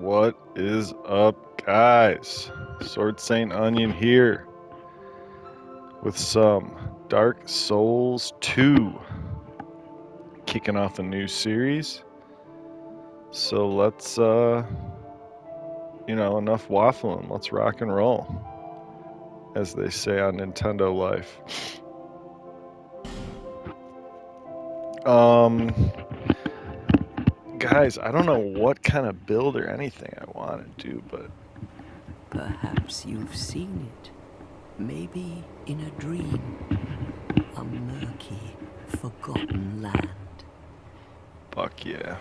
What is up, guys? Sword Saint Onion here with some Dark Souls 2, kicking off a new series. So let's, enough waffling. Let's rock and roll, as they say on Nintendo Life. Guys, I don't know what kind of build or anything I want to do, but perhaps you've seen it. Maybe in a dream. A murky, forgotten land. fuck yeah.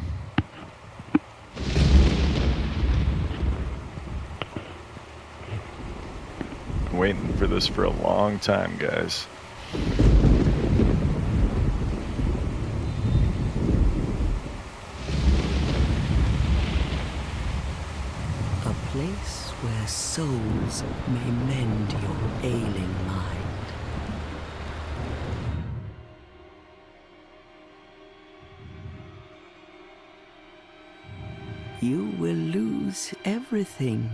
Been waiting for this for a long time, guys. A place where souls may mend your ailing mind. You will lose everything.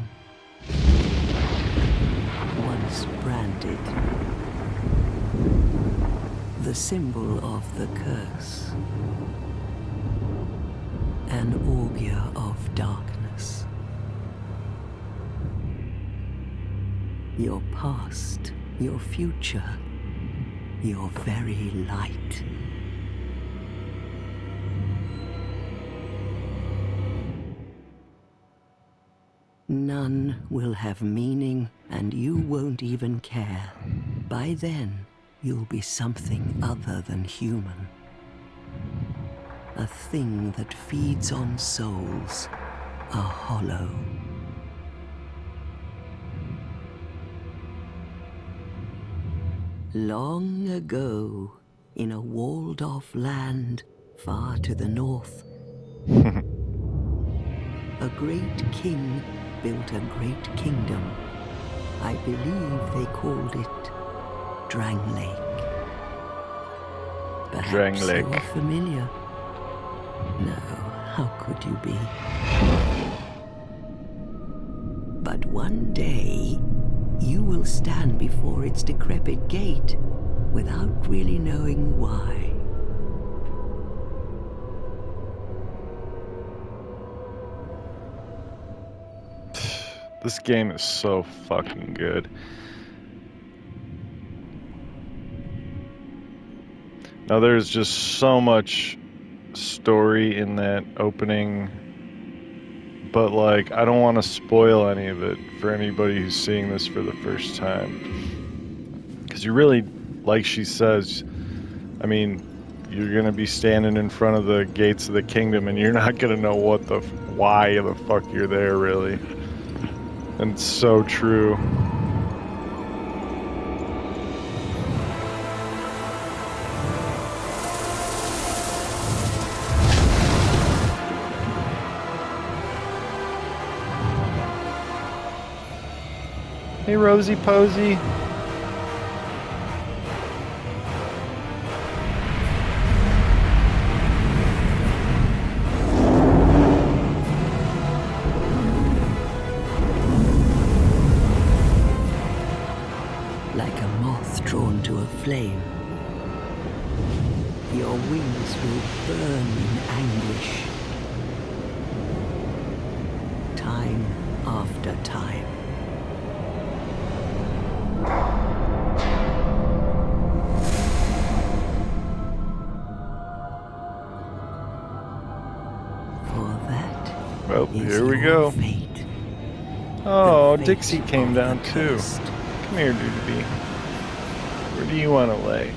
Once branded. The symbol of the curse. An augur of darkness. Your past, your future, your very light. None will have meaning, and you won't even care. By then, you'll be something other than human. A thing that feeds on souls, a hollow. Long ago, in a walled-off land far to the north, a great king built a great kingdom. I believe they called it Drang Lake. Perhaps Lake. you're familiar. No, how could you be? But one day, you will stand before its decrepit gate without really knowing why. This game is so fucking good. Now there's just so much story in that opening, but like I don't want to spoil any of it for anybody who's seeing this for the first time. Because you really, like she says, I mean, you're gonna be standing in front of the gates of the kingdom and you're not gonna know why the fuck you're there, really. And it's so true. Hey, Rosie Posey. Like a moth drawn to a flame. Your wings will burn in anguish. Time after time. For that Well, is here we your go. fate. Oh, The fate Dixie came of down the too. cursed. Come here, Doodie. Where do you want to lay?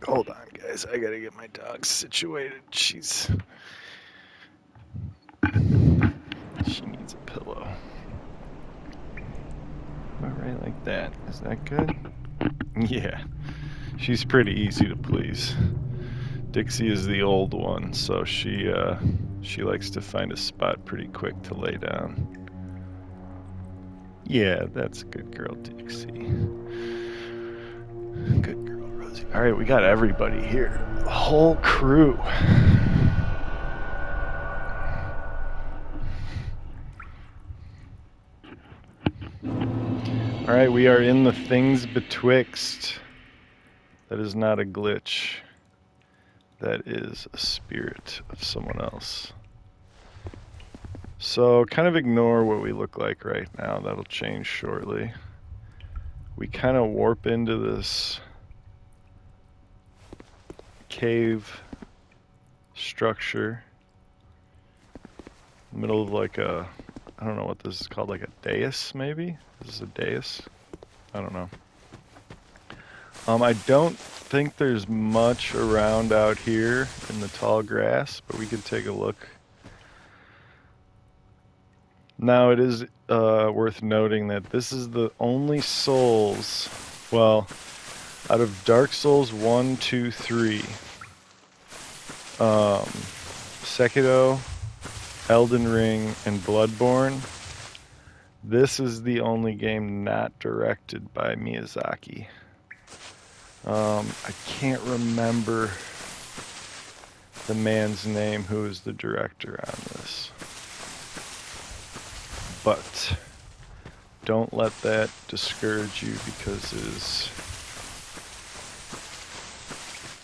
Hold on, guys. I gotta get my dog situated. She needs a pillow. About right like that. Is that good? Yeah. She's pretty easy to please. Dixie is the old one, so she likes to find a spot pretty quick to lay down. Yeah, that's a good girl, Dixie. Good girl, Rosie. All right, we got everybody here. The whole crew. All right, we are in the things betwixt. That is not a glitch. That is a spirit of someone else. So kind of ignore what we look like right now. That'll change shortly. We kind of warp into this cave structure. Middle of like a, I don't know what this is called, like a dais maybe? This is a dais? I don't know. I don't think there's much around out here in the tall grass, but we could take a look. Now it is worth noting that this is the only souls, well, out of Dark Souls 1, 2, 3, Sekiro, Elden Ring, and Bloodborne, this is the only game not directed by Miyazaki. I can't remember the man's name who is the director on this. But don't let that discourage you because it is,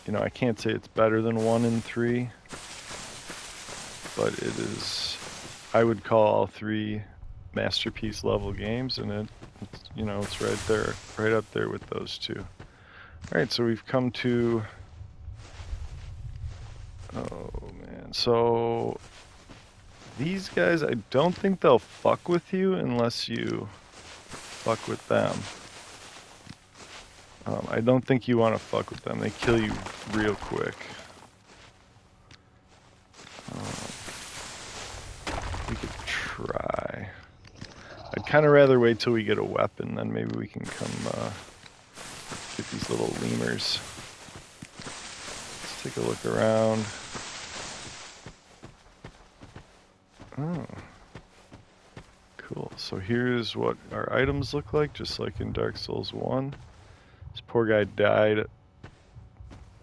you know, I can't say it's better than 1 and 3, but it is, I would call all 3 masterpiece level games, and it's, you know, it's right there, right up there with those 2. All right, so we've come to, oh man, so these guys, I don't think they'll fuck with you unless you fuck with them. I don't think you want to fuck with them. They kill you real quick. We could try. I'd kind of rather wait till we get a weapon, then maybe we can come get these little lemurs. Let's take a look around. Oh. Cool. So here's what our items look like, just like in Dark Souls 1. This poor guy died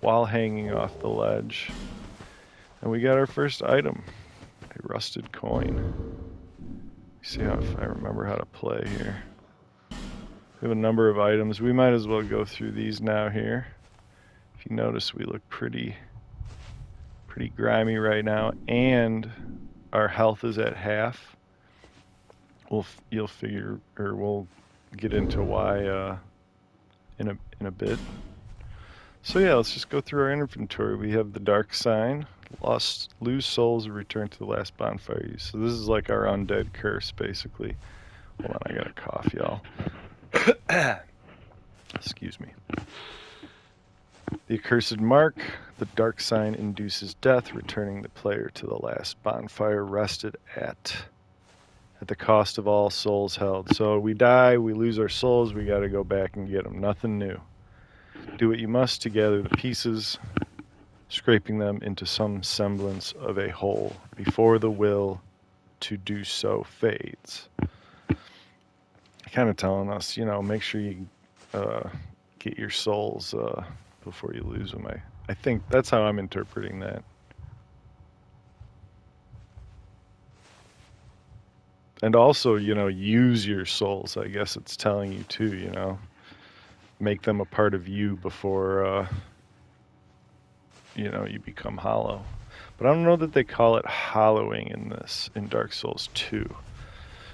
while hanging off the ledge. And we got our first item, a rusted coin. See how if I remember how to play here. We have a number of items. We might as well go through these now here. If you notice, we look pretty grimy right now, and our health is at half. You'll figure, or we'll get into why in a bit. So yeah, let's just go through our inventory. We have the dark sign, lose souls, return to the last bonfire use. So this is like our undead curse, basically. Hold on, I got a cough, y'all. Excuse me. The accursed mark, the dark sign induces death, returning the player to the last bonfire rested at the cost of all souls held. So we die, we lose our souls, we got to go back and get them. Nothing new. Do what you must to gather the pieces, scraping them into some semblance of a whole before the will to do so fades. Kind of telling us, you know, make sure you get your souls before you lose them. I think that's how I'm interpreting that. And also, you know, use your souls. I guess it's telling you too, you know, make them a part of you before, you know, you become hollow. But I don't know that they call it hollowing in Dark Souls 2.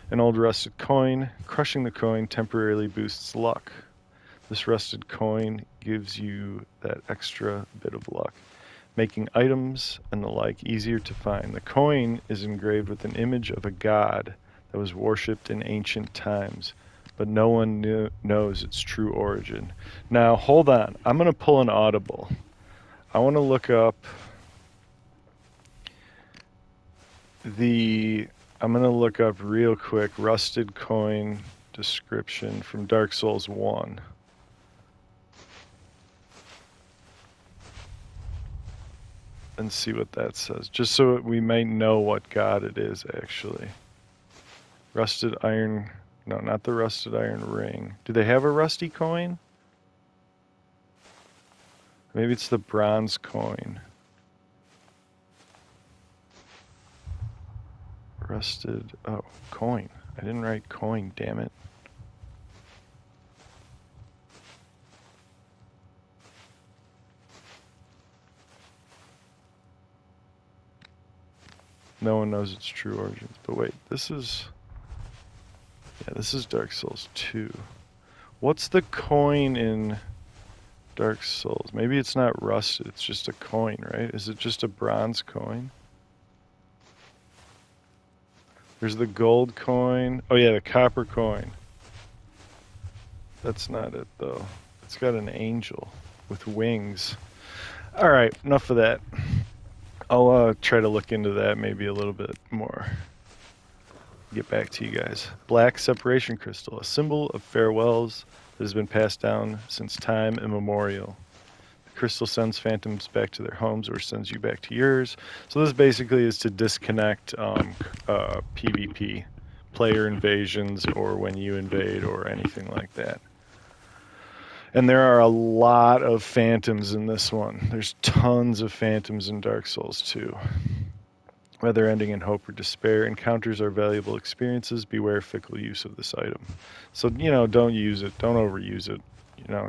An old rusted coin. Crushing the coin temporarily boosts luck. This rusted coin gives you that extra bit of luck, making items and the like easier to find. The coin is engraved with an image of a god that was worshipped in ancient times, but no one knows its true origin. Now, hold on. I'm going to pull an audible. I want to look up I'm going to look up real quick rusted coin description from Dark Souls 1. And see what that says, just so we may know what god it is actually. Rusted iron No, not the rusted iron ring. Do they have a rusty coin? Maybe it's the bronze coin. Rusted, oh, coin. I didn't write coin, damn it. No one knows its true origins. But wait, this is... Yeah, this is Dark Souls 2. What's the coin in Dark Souls? Maybe it's not rusted, it's just a coin, right? Is it just a bronze coin? There's the gold coin. Oh yeah, the copper coin. That's not it, though. It's got an angel with wings. All right, enough of that. I'll try to look into that maybe a little bit more. Get back to you guys. Black separation crystal, a symbol of farewells that has been passed down since time immemorial. The crystal sends phantoms back to their homes or sends you back to yours. So this basically is to disconnect PvP, player invasions, or when you invade or anything like that. And there are a lot of phantoms in this one. There's tons of phantoms in Dark Souls 2. Whether ending in hope or despair, encounters are valuable experiences. Beware fickle use of this item. So, don't use it. Don't overuse it.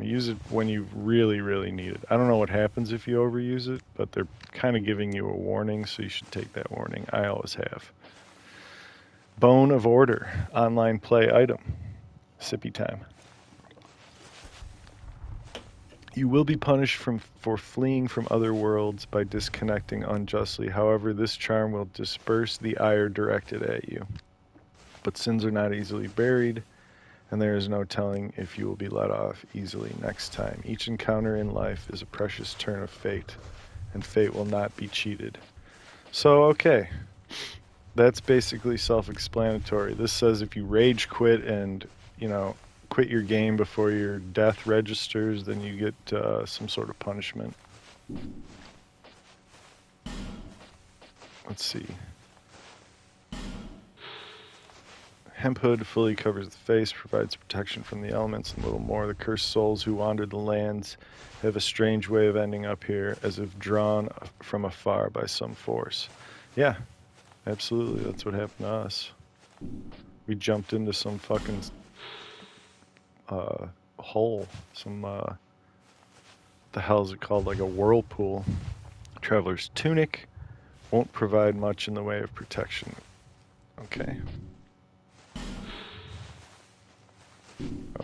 Use it when you really, really need it. I don't know what happens if you overuse it, but they're kind of giving you a warning, so you should take that warning. I always have. Bone of Order, online play item. Sippy time. You will be punished for fleeing from other worlds by disconnecting unjustly. However, this charm will disperse the ire directed at you. But sins are not easily buried, and there is no telling if you will be let off easily next time. Each encounter in life is a precious turn of fate, and fate will not be cheated. So, okay. That's basically self-explanatory. This says if you rage quit and, quit your game before your death registers, then you get some sort of punishment. Let's see. Hemp hood fully covers the face, provides protection from the elements, and little more. The cursed souls who wandered the lands have a strange way of ending up here, as if drawn from afar by some force. Yeah, absolutely. That's what happened to us. We jumped into some fucking hole. Some, the hell is it called? Like a whirlpool. Traveler's tunic won't provide much in the way of protection. Okay.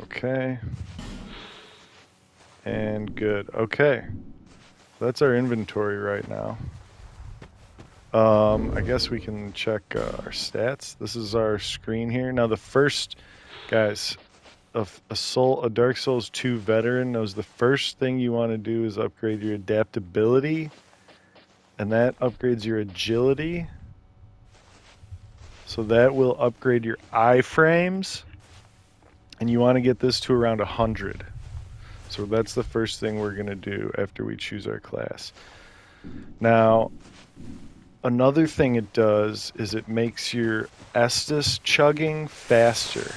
Okay. And good. Okay. That's our inventory right now. I guess we can check our stats. This is our screen here. Now the first, guys, a Dark Souls 2 veteran knows the first thing you want to do is upgrade your adaptability, and that upgrades your agility. So that will upgrade your iframes, and you want to get this to around 100. So that's the first thing we're going to do after we choose our class. Now, another thing it does is it makes your Estus chugging faster.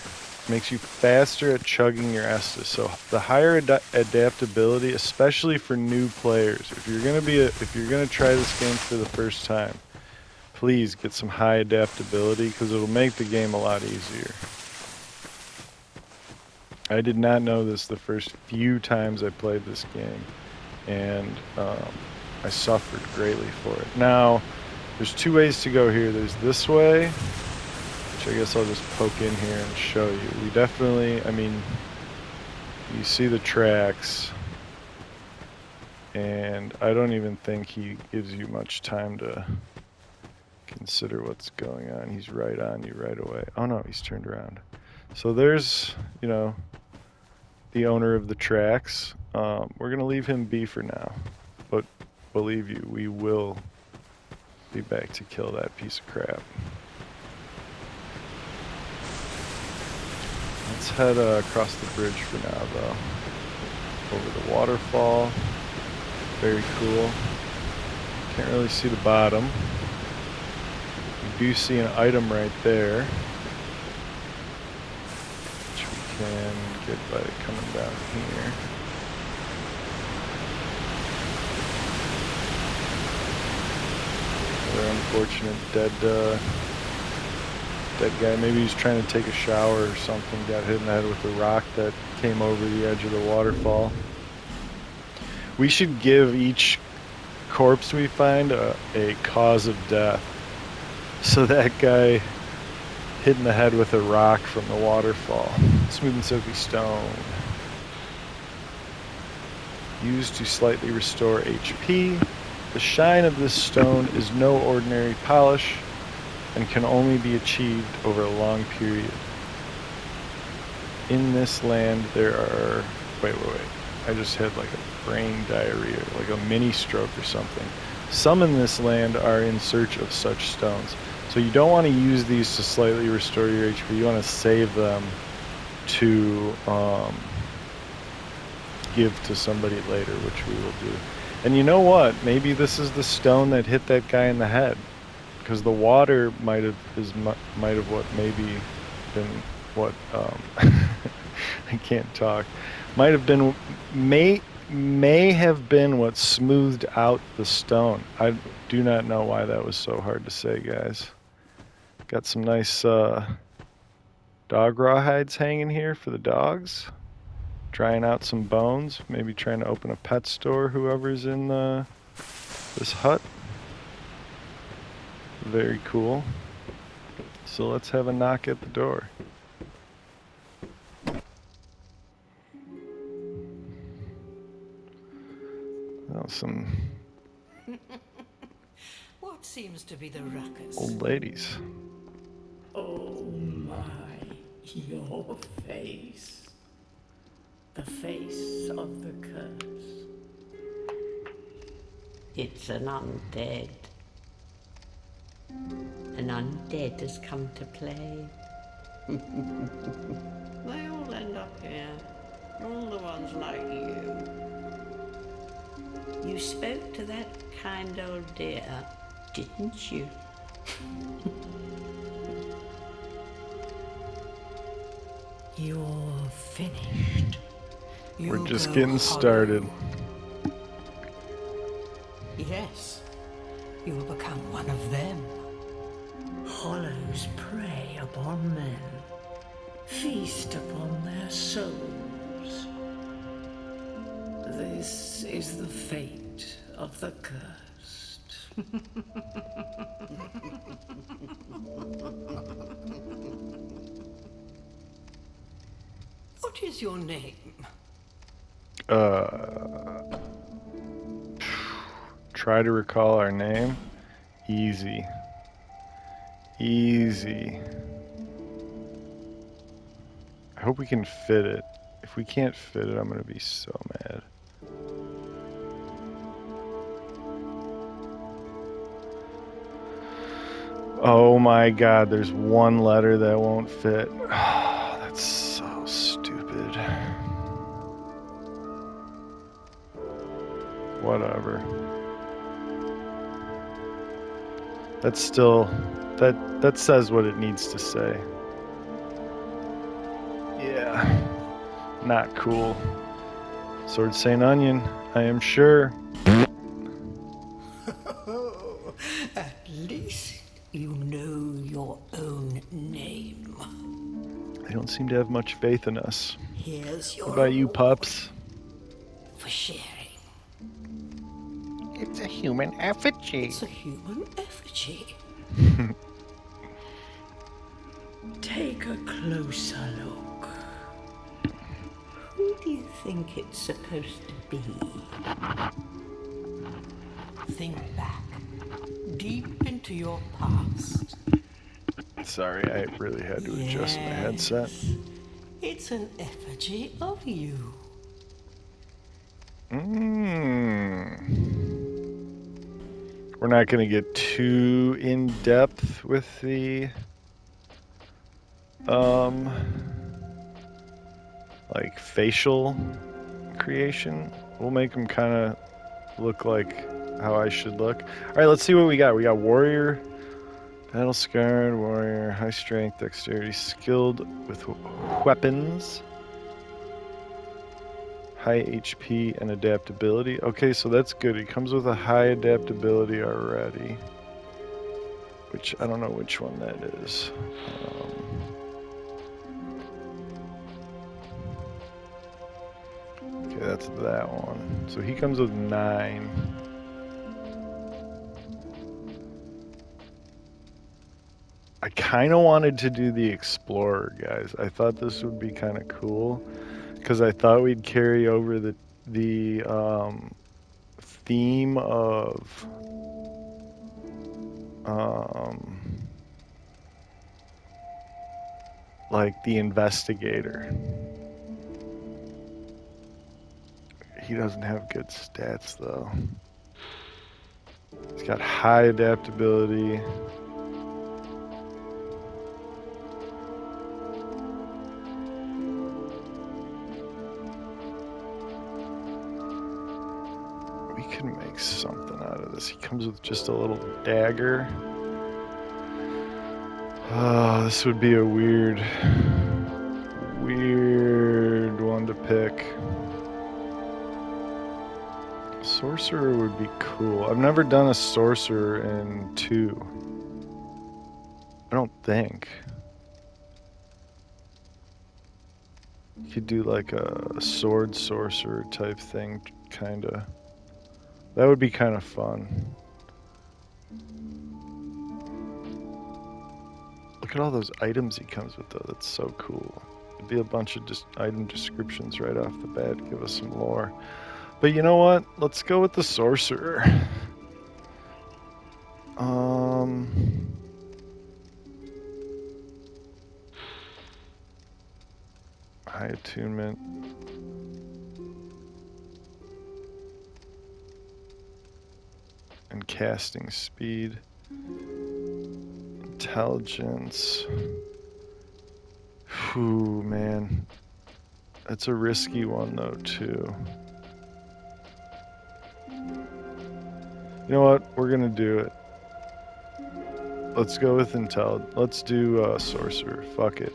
Makes you faster at chugging your Estus. So the higher adaptability, especially for new players, if you're gonna try this game for the first time, please get some high adaptability because it'll make the game a lot easier. I did not know this the first few times I played this game, and I suffered greatly for it. Now, there's two ways to go here. There's this way, which I guess I'll just poke in here and show you. We definitely, you see the tracks, and I don't even think he gives you much time to consider what's going on. He's right on you right away. Oh no, he's turned around. So there's, the owner of the tracks. We're gonna leave him be for now, but believe you, we will be back to kill that piece of crap. Let's head across the bridge for now, though. Over the waterfall. Very cool. Can't really see the bottom. You do see an item right there. can get by coming down here. Another unfortunate dead guy. Maybe he's trying to take a shower or something. Got hit in the head with a rock that came over the edge of the waterfall. We should give each corpse we find a cause of death. So that guy hit in the head with a rock from the waterfall. Smooth and silky stone. Used to slightly restore HP. The shine of this stone is no ordinary polish and can only be achieved over a long period. In this land there are... Wait. I just had like a brain diarrhea, like a mini stroke or something. Some in this land are in search of such stones. So you don't want to use these to slightly restore your HP. You want to save them to give to somebody later, which we will do. And you know what? Maybe this is the stone that hit that guy in the head, because the water might have what maybe been what I can't talk. Might have been may have been what smoothed out the stone. I do not know why that was so hard to say, guys. Got some nice dog rawhides hanging here for the dogs. Trying out some bones. Maybe trying to open a pet store, whoever's in this hut. Very cool. So let's have a knock at the door. Oh, some What seems to be the ruckus? old ladies. Oh my, your face. The face of the curse. It's an undead. An undead has come to play. They all end up here. All the ones like you. You spoke to that kind old dear, didn't you? You're finished. We're just getting started. Yes, you'll become one of them. Hollows prey upon men, feast upon their souls. This is the fate of the cursed. What is your name? Try to recall our name. Easy. I hope we can fit it. If we can't fit it, I'm gonna be so mad. Oh my god, there's one letter that won't fit. Oh, that's so stupid. Whatever. That's still... That says what it needs to say. Yeah. Not cool. Sword Saint Onion, I am sure. At least you know your own name. They don't seem to have much faith in us. Here's your What about you, reward pups? for sharing. It's a human effigy. It's a human effigy. Take a closer look. Who do you think it's supposed to be? Think back, deep into your past. Sorry, I really had to adjust my headset. Yes, it's an effigy of you. We're not going to get too in depth with the like facial creation. We'll make them kind of look like how I should look. All right, let's see what we got. We got warrior, Battle scarred warrior, high strength, dexterity, skilled with weapons, high HP and adaptability. Okay, so that's good. He comes with a high adaptability already, which I don't know which one that is. Okay, that's that one. So he comes with 9. I kind of wanted to do the Explorer, guys. I thought this would be kind of cool because I thought we'd carry over the theme of like the investigator. He doesn't have good stats though. He's got high adaptability. We can make something out of this. He comes with just a little dagger. Oh, this would be a weird one to pick. Sorcerer would be cool. I've never done a sorcerer in 2. I don't think. You could do like a sword sorcerer type thing, kinda. That would be kind of fun. Look at all those items he comes with though, that's so cool. It'd be a bunch of just item descriptions right off the bat, give us some lore. But you know what? Let's go with the sorcerer. High attunement. And casting speed. Intelligence. Whew, man. That's a risky one though, too. You know what? We're gonna do it. Let's go with Let's do sorcerer. Fuck it.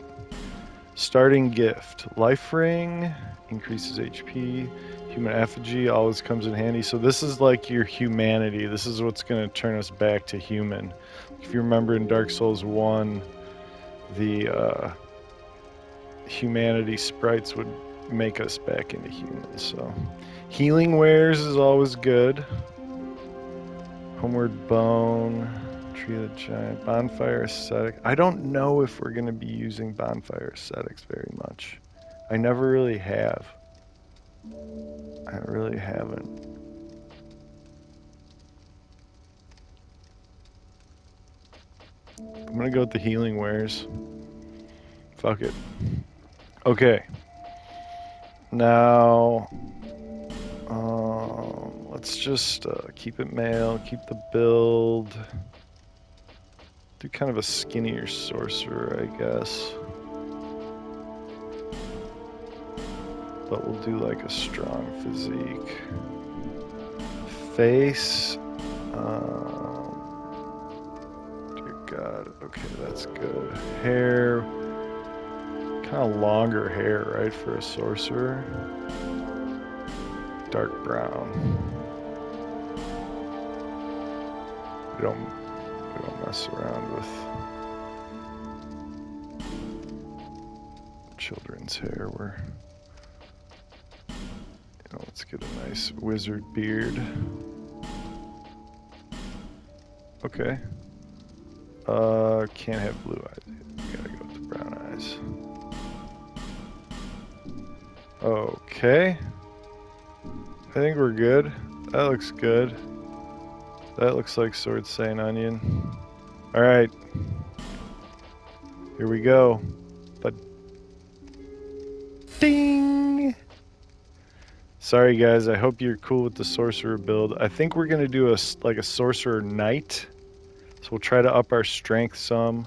Starting gift. Life ring increases HP. Human effigy always comes in handy. So this is like your humanity. This is what's going to turn us back to human. If you remember in Dark Souls 1, the humanity sprites would make us back into humans. So healing wares is always good. Homeward Bone, Tree of the Giant, Bonfire Ascetic. I don't know if we're going to be using Bonfire Ascetics very much. I never really have. I really haven't. I'm going to go with the healing wares. Fuck it. Okay. Now, let's just keep it male, keep the build. Do kind of a skinnier sorcerer, I guess. But we'll do like a strong physique. Face. Dear God. Okay, that's good. Hair. Kind of longer hair, right, for a sorcerer. Dark brown. We don't mess around with children's hair. Let's get a nice wizard beard. Okay. Can't have blue eyes. We gotta go with the brown eyes. Okay. I think we're good. That looks good. That looks like Sword Saint Onion. Alright. Here we go. But ding! Sorry guys, I hope you're cool with the sorcerer build. I think we're gonna do a sorcerer knight. So we'll try to up our strength some.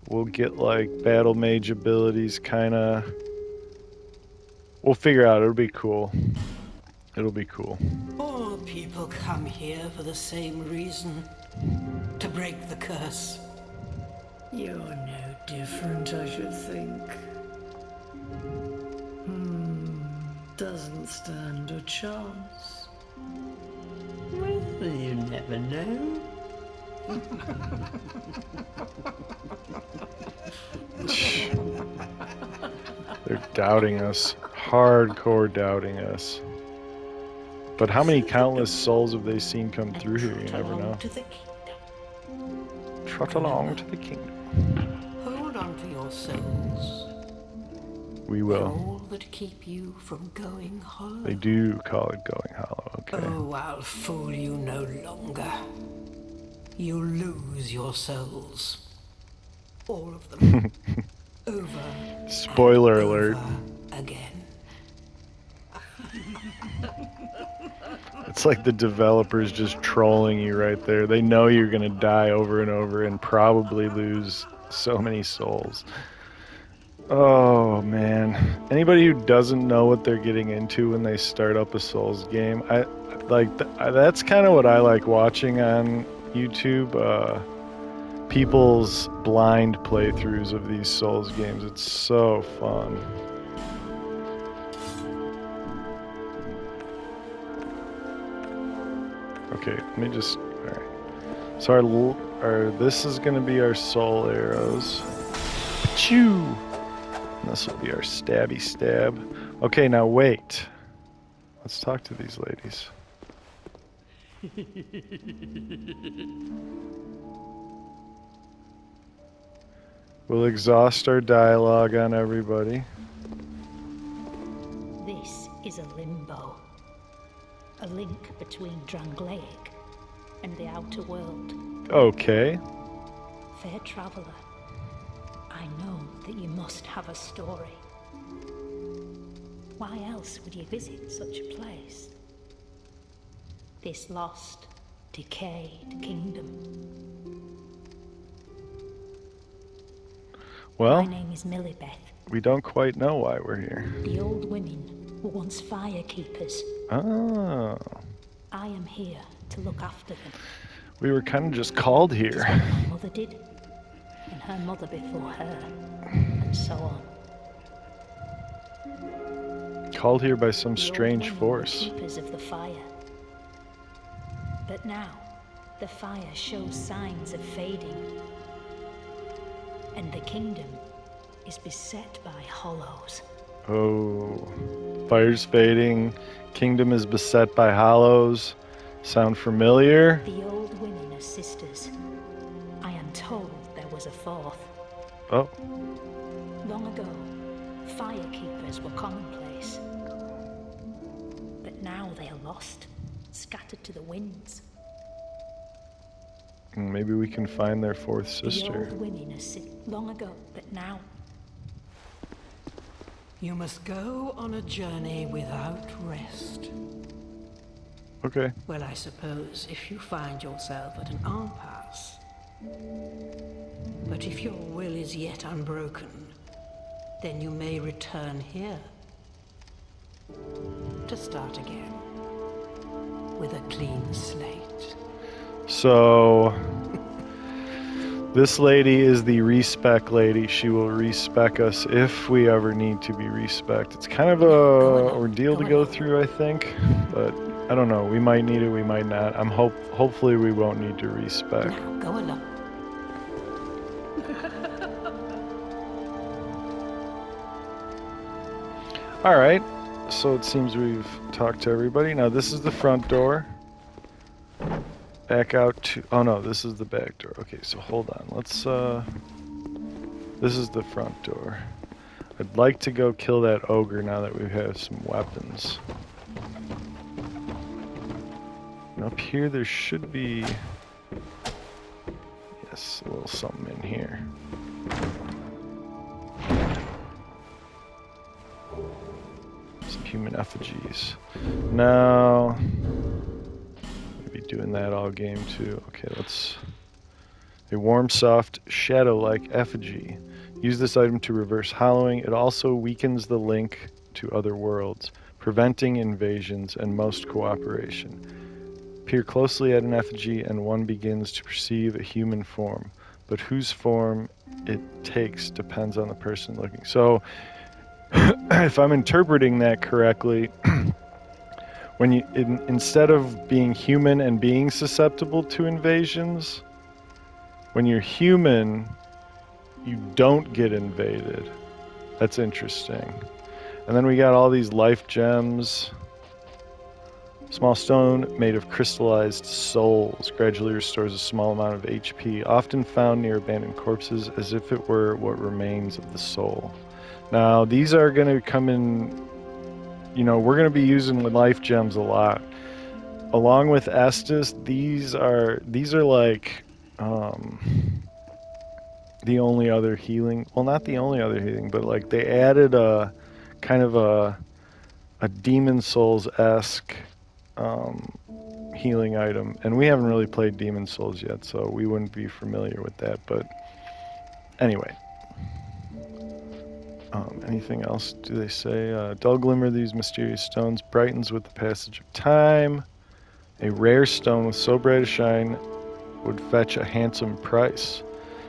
We'll get like battle mage abilities kinda. We'll figure out, it'll be cool. It'll be cool. Oh, Your people come here for the same reason. To break the curse. You're no different, I should think. Doesn't stand a chance. Well, you never know. They're doubting us. Hardcore doubting us. But how many countless souls have they seen come through here? You never know. To the kingdom. Trot along to the kingdom. Hold on to your souls. We They're will. all that keep you from going hollow. They do call it going hollow, okay. Oh, I'll fool you no longer. You lose your souls. All of them. Over. Spoiler and alert. over again. It's like the developers just trolling you right there. They know you're going to die over and over and probably lose so many souls. Oh, man. Anybody who doesn't know what they're getting into when they start up a Souls game, that's kind of what I like watching on YouTube. People's blind playthroughs of these Souls games. It's so fun. Okay, let me just, all right. So this is gonna be our soul arrows. Achoo! This will be our stabby stab. Okay, now wait. Let's talk to these ladies. We'll exhaust our dialogue on everybody. This is a limbo. A link between Drangleic and the outer world. Okay. Fair traveller, I know that you must have a story. Why else would you visit such a place? This lost, decayed kingdom. Well, my name is Millibeth. We don't quite know why we're here. The old women were once firekeepers. Oh. I am here to look after them. We were kind of just called It's here. what my mother did, and her mother before her, and so on. Called here by some The old strange women force. were keepers of the fire. But now, the fire shows signs of fading. And the kingdom is beset by hollows. Oh. Fire's fading. Kingdom is beset by hollows. Sound familiar? The old women are sisters. I am told there was a fourth. Oh. Long ago, firekeepers were commonplace. But now they are lost, scattered to the winds. Maybe we can find their fourth The sister. old women are long ago, but now. You must go on a journey without rest. Okay. Well, I suppose if you find yourself at an impasse. But if your will is yet unbroken, then you may return here. To start again. With a clean slate. So, this lady is the respec lady. She will respec us if we ever need to be respec. It's kind of a ordeal to go through, I think, but I don't know. We might need it, we might not. Hopefully we won't need to respec. Now, go along. All right. So it seems we've talked to everybody. Now this is the front door. Back out to, oh no, this is the back door. Okay, so hold on. Let's, this is the front door. I'd like to go kill that ogre now that we have some weapons. And up here there should be, yes, a little something in here. Some human effigies. Now, doing that all game too. Okay, let's... A warm, soft, shadow-like effigy. Use this item to reverse hollowing. It also weakens the link to other worlds, preventing invasions and most cooperation. Peer closely at an effigy and one begins to perceive a human form, but whose form it takes depends on the person looking. So if I'm interpreting that correctly, when you instead of being human and being susceptible to invasions, when you're human, you don't get invaded. That's interesting. And then we got all these life gems. Small stone made of crystallized souls gradually restores a small amount of HP, often found near abandoned corpses as if it were what remains of the soul. Now, these are going to come in, you know, we're going to be using life gems a lot. Along with Estus, these are like the only other healing, well, not the only other healing, but like they added a kind of a Demon Souls-esque healing item, and we haven't really played Demon Souls yet, so we wouldn't be familiar with that. But anyway, anything else? Do they say dull glimmer of these mysterious stones brightens with the passage of time? A rare stone with so bright a shine would fetch a handsome price,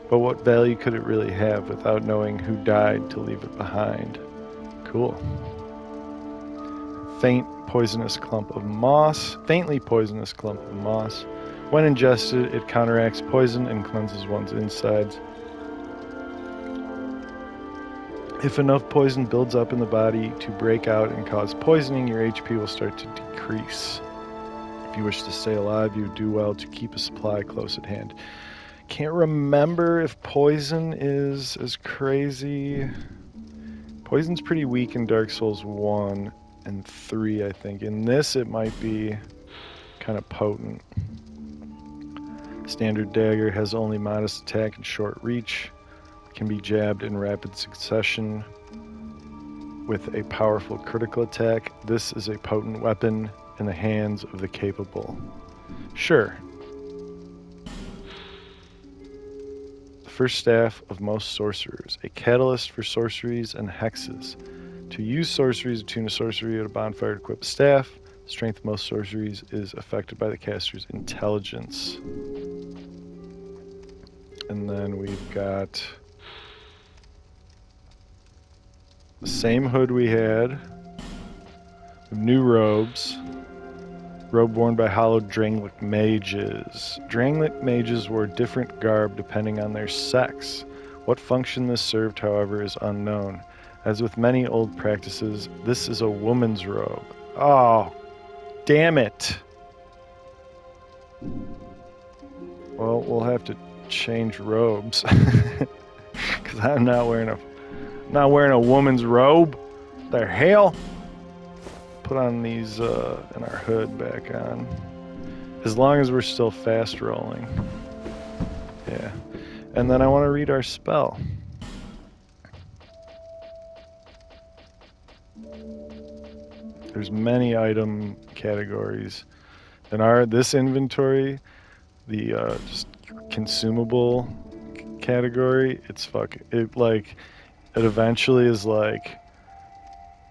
but what value could it really have without knowing who died to leave it behind? Cool. Faintly poisonous clump of moss. When ingested, it counteracts poison and cleanses one's insides. If enough poison builds up in the body to break out and cause poisoning, your HP will start to decrease. If you wish to stay alive, you would do well to keep a supply close at hand. Can't remember if poison is as crazy. Poison's pretty weak in Dark Souls 1 and 3, I think. In this, it might be kind of potent. Standard dagger has only modest attack and short reach. Can be jabbed in rapid succession with a powerful critical attack. This is a potent weapon in the hands of the capable. Sure. The first staff of most sorcerers. A catalyst for sorceries and hexes. To use sorceries, attune a sorcery at a bonfire to equip a staff. The strength of most sorceries is affected by the caster's intelligence. And then we've got the same hood we had. New robes. Robe worn by hallowed Drangleic mages. Drangleic mages wore different garb depending on their sex. What function this served, however, is unknown. As with many old practices, this is a woman's robe. Oh, damn it. Well, we'll have to change robes. Because I'm not wearing a woman's robe. The hell? Put on these and our hood back on. As long as we're still fast rolling. Yeah. And then I want to read our spell. There's many item categories. In this inventory, the just consumable category, it eventually is like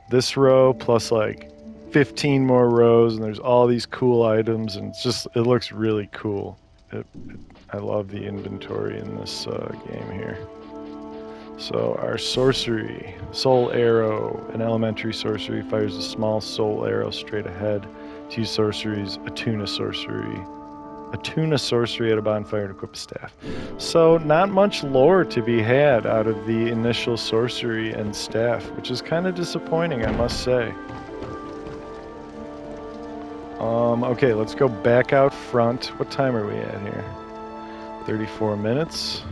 this row plus like 15 more rows, and there's all these cool items, and it looks really cool. I love the inventory in this game here. So our sorcery, soul arrow, an elementary sorcery, fires a small soul arrow straight ahead. To use sorceries, attune a sorcery at a bonfire to equip a staff. So not much lore to be had out of the initial sorcery and staff, which is kind of disappointing, I must say. Okay, let's go back out front. What time are we at here? 34 minutes.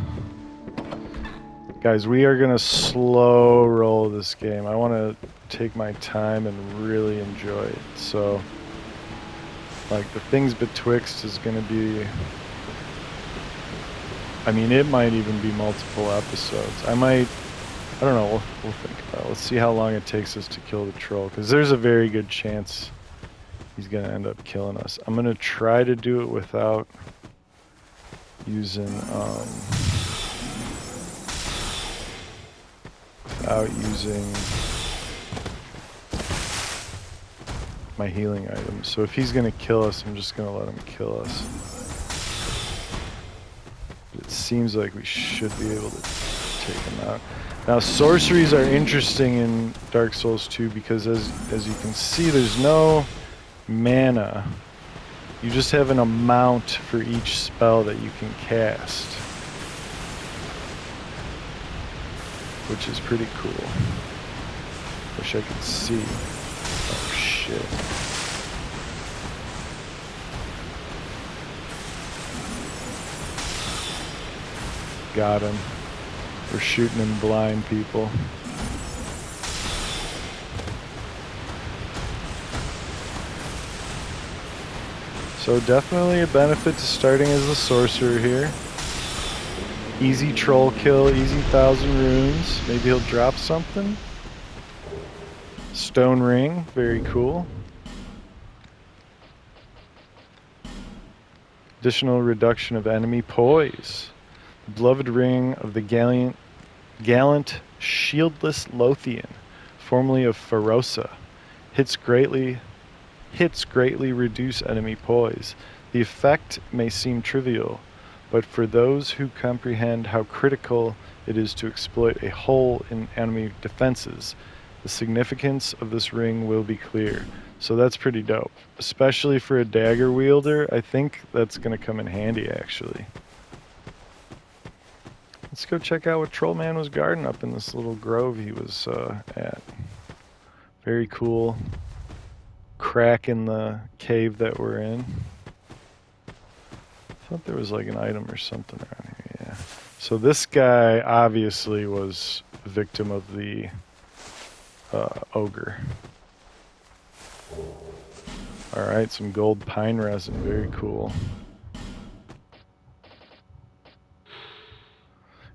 Guys, we are gonna slow roll this game. I want to take my time and really enjoy it. So, like, the things betwixt is gonna be... I mean, it might even be multiple episodes. I don't know, we'll think about it. Let's see how long it takes us to kill the troll, because there's a very good chance he's gonna end up killing us. I'm gonna try to do it without using my healing items. So if he's gonna kill us, I'm just gonna let him kill us. But it seems like we should be able to take him out. Now sorceries are interesting in Dark Souls 2 because as you can see, there's no mana. You just have an amount for each spell that you can cast, which is pretty cool. Wish I could see. Oh shit. Got him. We're shooting him blind, people. So definitely a benefit to starting as a sorcerer here. Easy troll kill, easy 1,000 runes. Maybe he'll drop something. Stone ring, very cool. Additional reduction of enemy poise. The beloved ring of the gallant shieldless Lothian, formerly of Ferosa. Hits greatly reduce enemy poise. The effect may seem trivial, but for those who comprehend how critical it is to exploit a hole in enemy defenses, the significance of this ring will be clear. So that's pretty dope. Especially for a dagger wielder, I think that's going to come in handy, actually. Let's go check out what Trollman was guarding up in this little grove he was at. Very cool crack in the cave that we're in. I thought there was like an item or something around here, yeah. So this guy obviously was a victim of the ogre. Alright, some gold pine resin, very cool.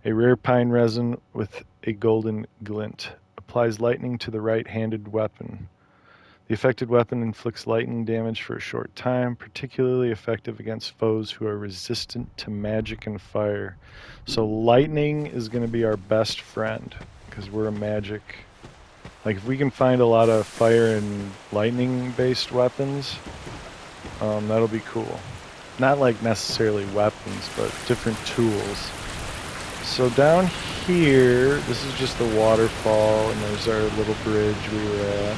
A rare pine resin with a golden glint. Applies lightning to the right-handed weapon. The affected weapon inflicts lightning damage for a short time, particularly effective against foes who are resistant to magic and fire. So lightning is going to be our best friend, because we're a magic. Like, if we can find a lot of fire and lightning-based weapons, that'll be cool. Not like necessarily weapons, but different tools. So down here, this is just the waterfall, and there's our little bridge we were at.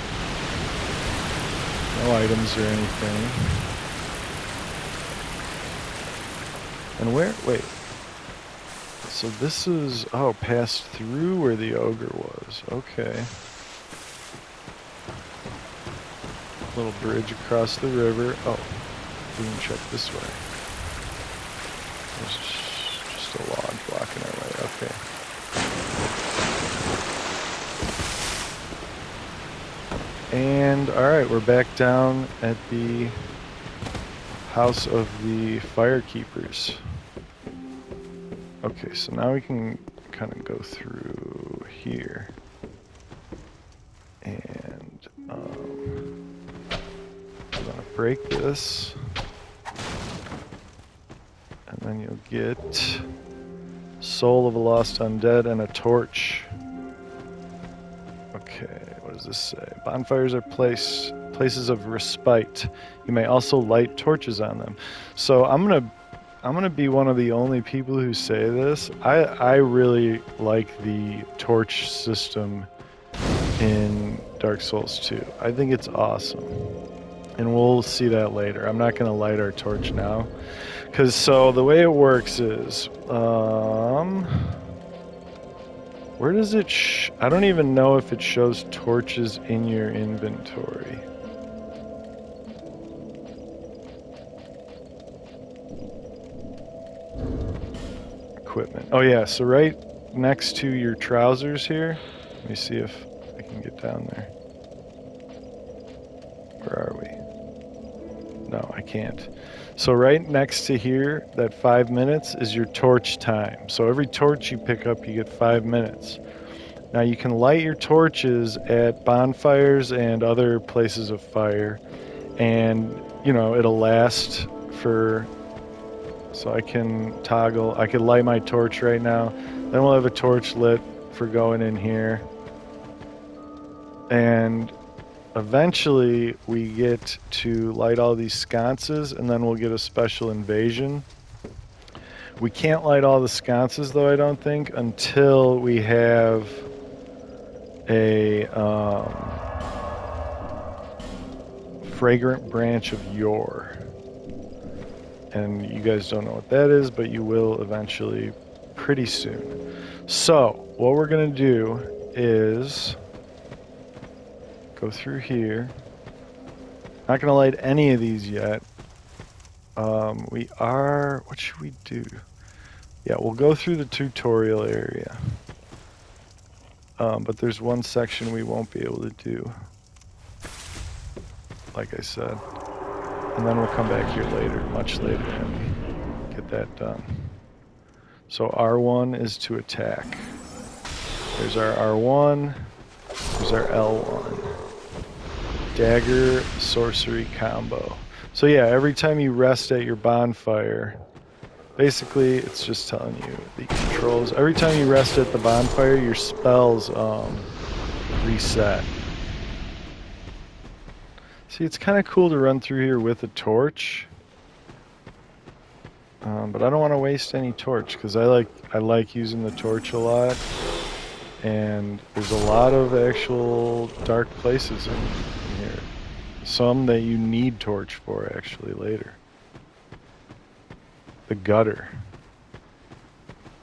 No items or anything. And where, wait. So this is, oh, passed through where the ogre was. Okay. Little bridge across the river. Oh, we can check this way. There's just a log blocking our way. Okay. And alright, we're back down at the house of the firekeepers. Okay, so now we can kind of go through here. And I'm gonna break this. And then you'll get Soul of a Lost Undead and a torch. Okay, what does this say? Bonfires are places of respite. You may also light torches on them. So I'm gonna be one of the only people who say this. I really like the torch system in Dark Souls 2. I think it's awesome. And we'll see that later. I'm not gonna light our torch now. Cause so the way it works is where does it I don't even know if it shows torches in your inventory. Equipment. Oh yeah, so right next to your trousers here. Let me see if I can get down there. Where are we? No, I can't. So right next to here, that 5 minutes is your torch time. So every torch you pick up, you get 5 minutes. Now you can light your torches at bonfires and other places of fire, and you know it'll last for. So I can toggle. I could light my torch right now. Then we'll have a torch lit for going in here, and eventually we get to light all these sconces, and then we'll get a special invasion. We can't light all the sconces, though, I don't think, until we have a fragrant branch of yore. And you guys don't know what that is, but you will eventually pretty soon. So, what we're going to do is go through here. Not going to light any of these yet. What should we do? Yeah, we'll go through the tutorial area. But there's one section we won't be able to do, like I said. And then we'll come back here later, much later, and get that done. So R1 is to attack. There's our R1. There's our L1. Dagger sorcery combo. So yeah, every time you rest at your bonfire, basically it's just telling you the controls. Every time you rest at the bonfire, your spells reset. See, it's kind of cool to run through here with a torch. But I don't want to waste any torch because I like using the torch a lot. And there's a lot of actual dark places in here. Some that you need torch for actually later. The gutter,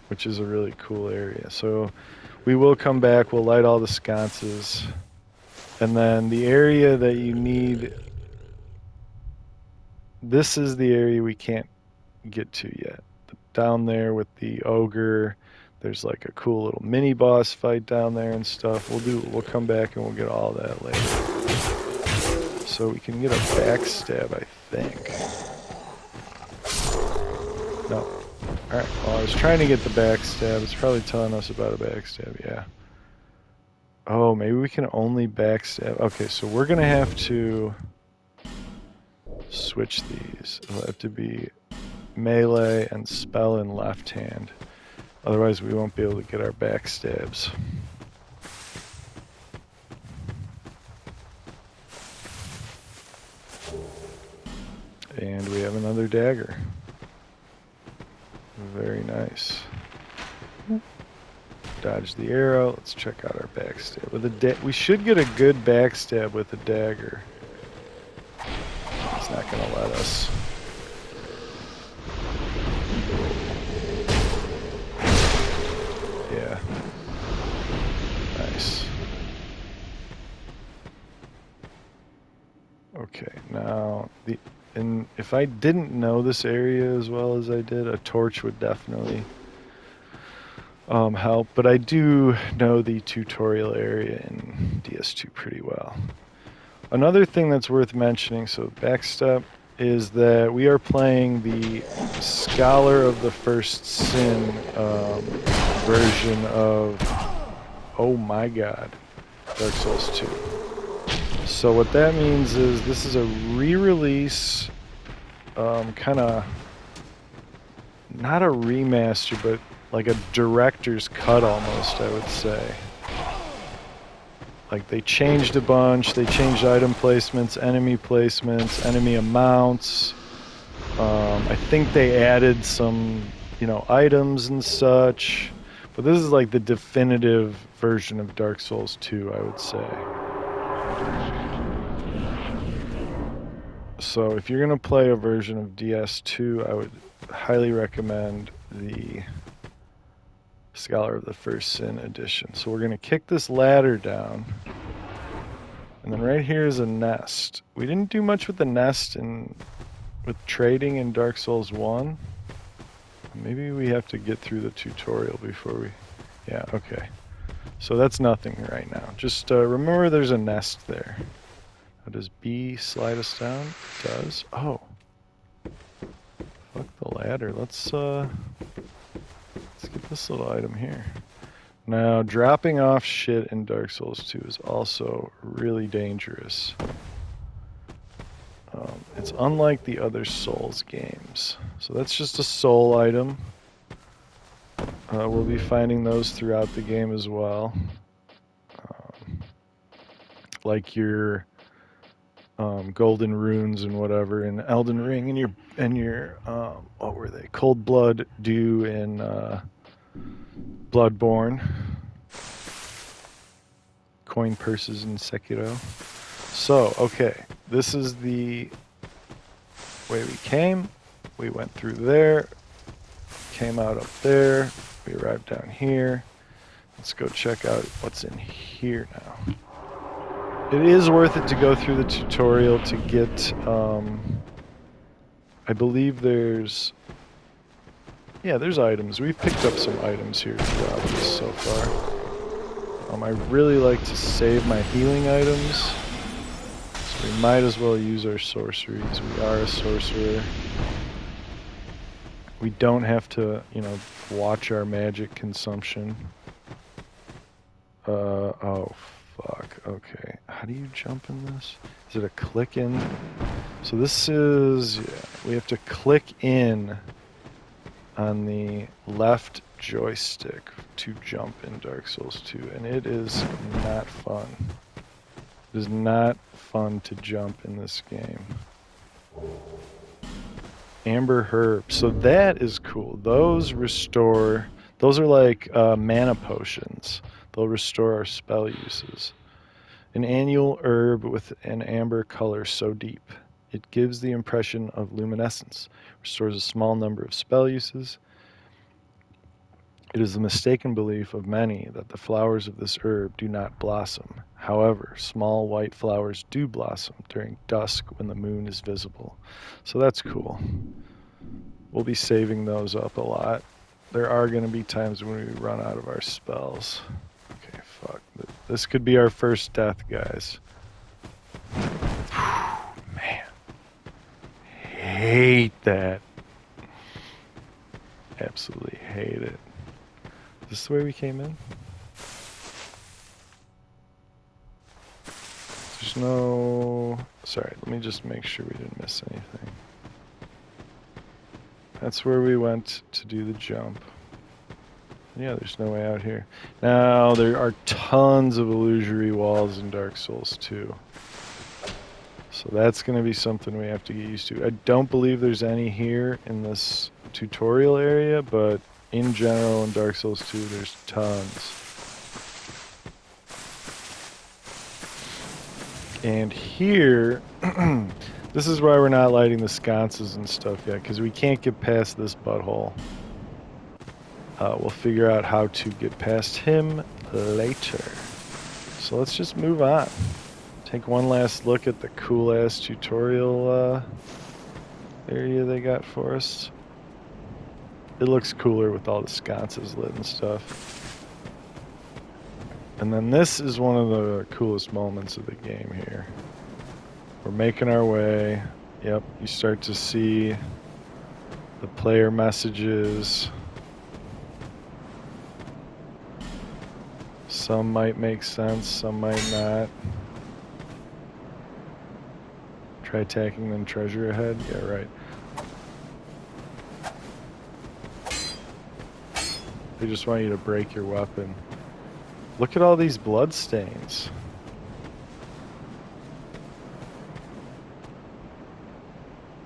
which is a really cool area. So we will come back, we'll light all the sconces. And then the area that you need, this is the area we can't get to yet. Down there with the ogre, there's like a cool little mini boss fight down there and stuff. We'll come back and we'll get all that later. So we can get a backstab, I think. No. Alright, well I was trying to get the backstab. It's probably telling us about a backstab, yeah. Oh, maybe we can only backstab. Okay, so we're gonna have to switch these. It'll have to be melee and spell in left hand. Otherwise we won't be able to get our backstabs. And we have another dagger. Very nice. Dodge the arrow. Let's check out our backstab. With we should get a good backstab with a dagger. He's not gonna let us. Yeah. Nice. Okay, now and if I didn't know this area as well as I did, a torch would definitely help. But I do know the tutorial area in DS2 pretty well. Another thing that's worth mentioning, so backstep, is that we are playing the Scholar of the First Sin version of, oh my god, Dark Souls 2. So what that means is this is a re-release, kind of, not a remaster, but like a director's cut almost, I would say. Like they changed a bunch, they changed item placements, enemy amounts. I think they added some, items and such. But this is like the definitive version of Dark Souls 2, I would say. So if you're going to play a version of DS2, I would highly recommend the Scholar of the First Sin edition. So we're going to kick this ladder down. And then right here is a nest. We didn't do much with the nest with trading in Dark Souls 1. Maybe we have to get through the tutorial before we... Yeah, okay. So that's nothing right now. Just remember there's a nest there. How does B slide us down? It does. Oh. Fuck the ladder. Let's get this little item here. Now, dropping off shit in Dark Souls 2 is also really dangerous. It's unlike the other Souls games. So that's just a soul item. We'll be finding those throughout the game as well. Like your golden runes and whatever in Elden Ring, and your what were they? Cold Blood, Dew, and Bloodborne. Coin purses in Sekiro. So, okay, this is the way we came. We went through there, came out up there, we arrived down here. Let's go check out what's in here now. It is worth it to go through the tutorial to get, I believe there's items. We've picked up some items here throughout this so far. I really like to save my healing items, so we might as well use our sorceries. We are a sorcerer. We don't have to, watch our magic consumption. Oh, fuck. Okay. How do you jump in this? Is it a click in? So this is, we have to click in on the left joystick to jump in Dark Souls 2, and it is not fun. It is not fun to jump in this game. Amber Herb. So that is cool. Those are like mana potions. They'll restore our spell uses. An annual herb with an amber color so deep. It gives the impression of luminescence. Restores a small number of spell uses. It is the mistaken belief of many that the flowers of this herb do not blossom. However, small white flowers do blossom during dusk when the moon is visible. So that's cool. We'll be saving those up a lot. There are going to be times when we run out of our spells. Okay, fuck. This could be our first death, guys. Man. Hate that. Absolutely hate it. Is this the way we came in? There's no... Sorry, let me just make sure we didn't miss anything. That's where we went to do the jump. Yeah, there's no way out here. Now, there are tons of illusory walls in Dark Souls 2. So that's going to be something we have to get used to. I don't believe there's any here in this tutorial area, but in general in Dark Souls 2, there's tons. And here, this is why we're not lighting the sconces and stuff yet, because we can't get past this butthole. We'll figure out how to get past him later. So let's just move on. Take one last look at the cool-ass tutorial area they got for us. It looks cooler with all the sconces lit and stuff. And then this is one of the coolest moments of the game here. We're making our way. Yep, you start to see the player messages. Some might make sense, some might not. Try attacking them treasure ahead? Yeah, right. They just want you to break your weapon. Look at all these blood stains.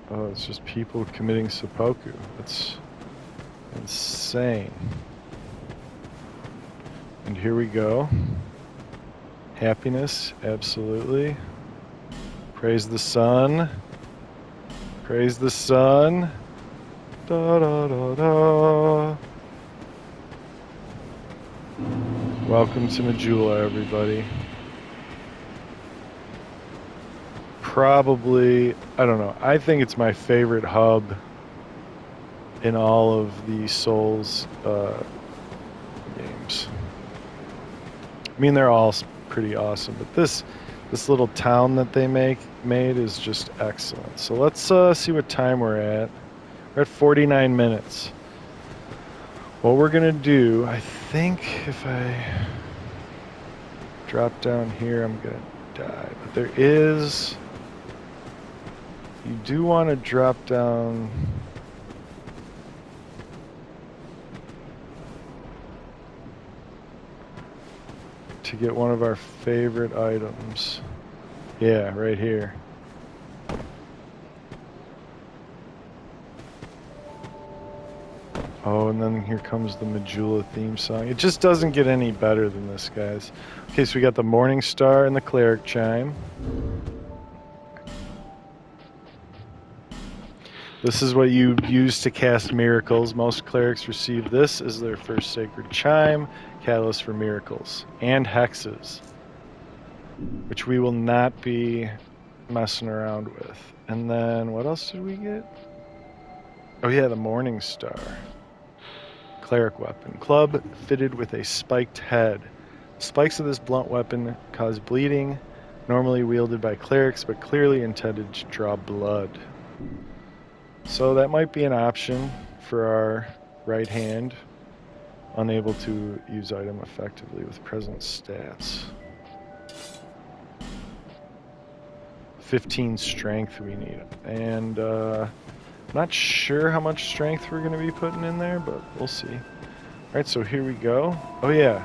Oh, it's just people committing seppuku. That's insane. And here we go. Happiness, absolutely. Praise the sun. Praise the sun. Da da da da. Welcome to Majula, everybody. Probably, I don't know, I think it's my favorite hub in all of the Souls games. I mean, they're all pretty awesome, but this little town that they made is just excellent. So let's see what time we're at. We're at 49 minutes. What we're gonna do, I think if I drop down here, I'm gonna die. But there is, you do want to drop down. To get one of our favorite items. Yeah, right here. Oh, and then here comes the Majula theme song. It just doesn't get any better than this, guys. Okay, so we got the Morning Star and the Cleric Chime. This is what you use to cast miracles. Most clerics receive this as their first sacred chime, catalyst for miracles, and hexes, which we will not be messing around with. And then what else did we get? Oh yeah, the Morning Star. Cleric weapon. Club fitted with a spiked head. Spikes of this blunt weapon cause bleeding, normally wielded by clerics, but clearly intended to draw blood. So that might be an option for our right hand, unable to use item effectively with present stats. 15 strength we need, and not sure how much strength we're going to be putting in there, but we'll see. All right, so here we go. Oh yeah,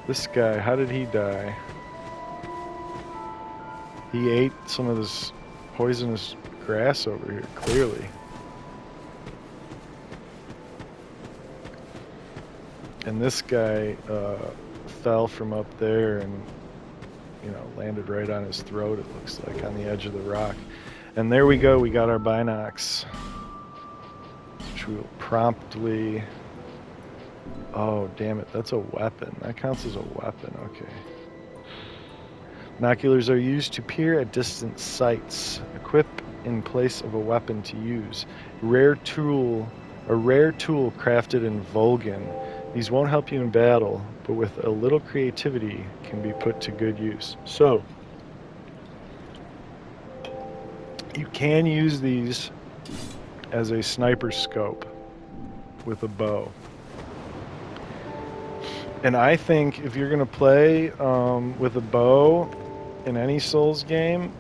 this guy, how did he die? He ate some of this poisonous grass over here, clearly. And this guy fell from up there and, you know, landed right on his throat, it looks like, on the edge of the rock. And there we go, we got our binocs, which we will promptly... Oh, damn it, that's a weapon. That counts as a weapon, okay. Binoculars are used to peer at distant sights. Equip in place of a weapon to use. A rare tool crafted in Volgan. These won't help you in battle, but with a little creativity can be put to good use. So, you can use these as a sniper scope with a bow. And I think if you're going to play with a bow in any Souls game,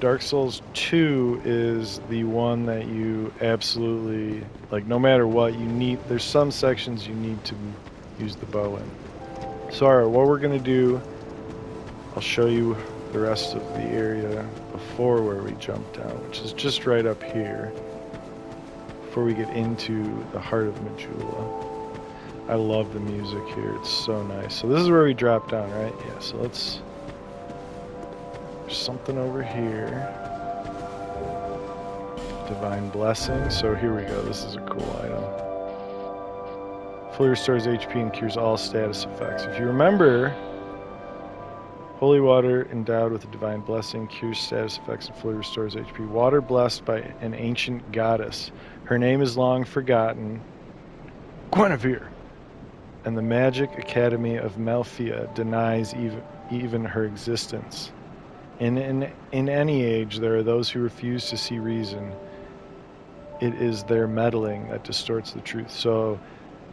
Dark Souls 2 is the one that you absolutely, like, no matter what, you need, there's some sections you need to use the bow in. So, alright, what we're going to do, I'll show you the rest of the area before where we jump down, which is just right up here, before we get into the heart of Majula. I love the music here, it's so nice. So this is where we drop down, right? Yeah, so let's... There's something over here. Divine Blessing, so here we go, this is a cool item. Fully restores HP and cures all status effects. If you remember, holy water endowed with a divine blessing cures status effects and fully restores HP. Water blessed by an ancient goddess. Her name is long forgotten. Guinevere. And the Magic Academy of Melfia denies even her existence. In any age, there are those who refuse to see reason. It is their meddling that distorts the truth. So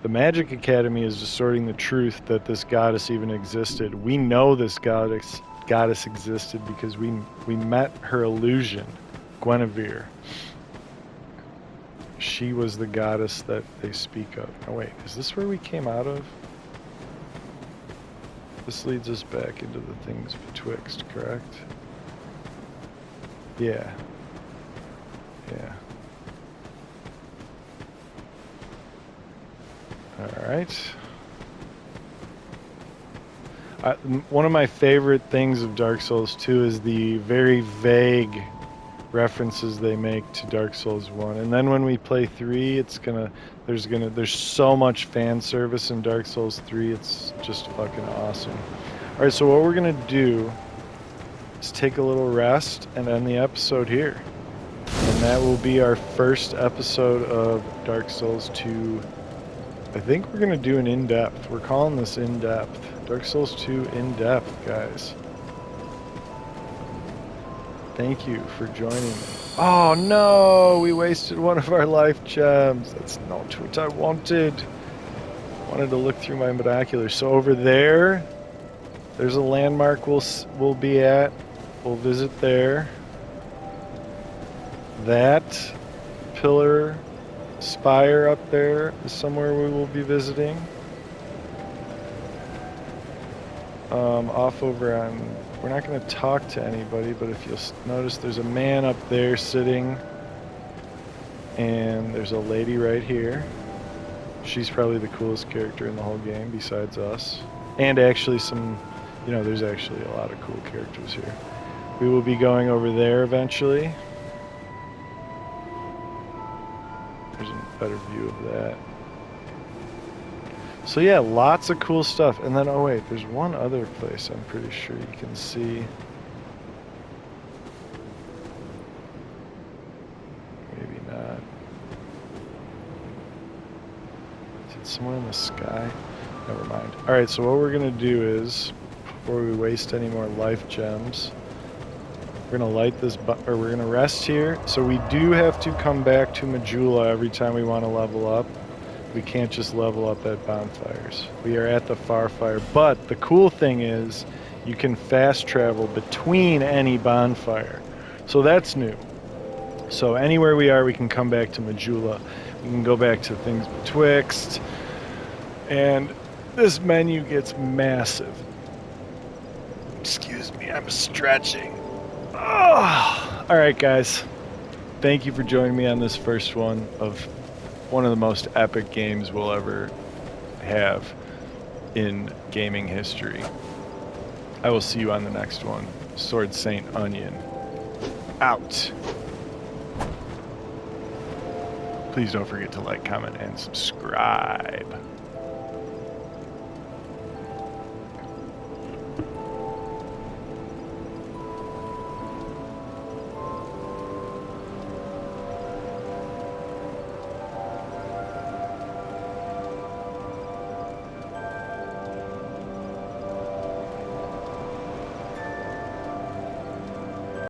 the Magic Academy is distorting the truth that this goddess even existed. We know this goddess existed because we met her illusion, Guinevere. She was the goddess that they speak of. Oh wait, is this where we came out of? This leads us back into the things betwixt, correct? Yeah. Yeah. Alright. One of my favorite things of Dark Souls 2 is the very vague references they make to Dark Souls 1. And then when we play 3, there's so much fan service in Dark Souls 3, it's just fucking awesome. Alright, so what we're gonna do is take a little rest and end the episode here. And that will be our first episode of Dark Souls 2. I think we're gonna do an in-depth. We're calling this in-depth. Dark Souls 2 in-depth, guys. Thank you for joining me. Oh no, we wasted one of our life gems. That's not what I wanted. I wanted to look through my binoculars. So over there's a landmark we'll be at. We'll visit there. That pillar spire up there is somewhere we will be visiting. Off over on... We're not going to talk to anybody, but if you'll notice, there's a man up there sitting, and there's a lady right here. She's probably the coolest character in the whole game besides us. And actually some, you know, there's actually a lot of cool characters here. We will be going over there eventually. There's a better view of that. So yeah, lots of cool stuff. And then, oh wait, there's one other place I'm pretty sure you can see. Maybe not. Is it somewhere in the sky? Never mind. Alright, so what we're going to do is, before we waste any more life gems, we're going to light this, or we're going to rest here. So we do have to come back to Majula every time we want to level up. We can't just level up at bonfires. We are at the Farfire, but the cool thing is you can fast travel between any bonfire. So that's new. So anywhere we are, we can come back to Majula. We can go back to things Betwixt. And this menu gets massive. Excuse me, I'm stretching. Oh. All right, guys. Thank you for joining me on this first one of one of the most epic games we'll ever have in gaming history. I will see you on the next one. Sword Saint Onion. Out. Please don't forget to like, comment, and subscribe.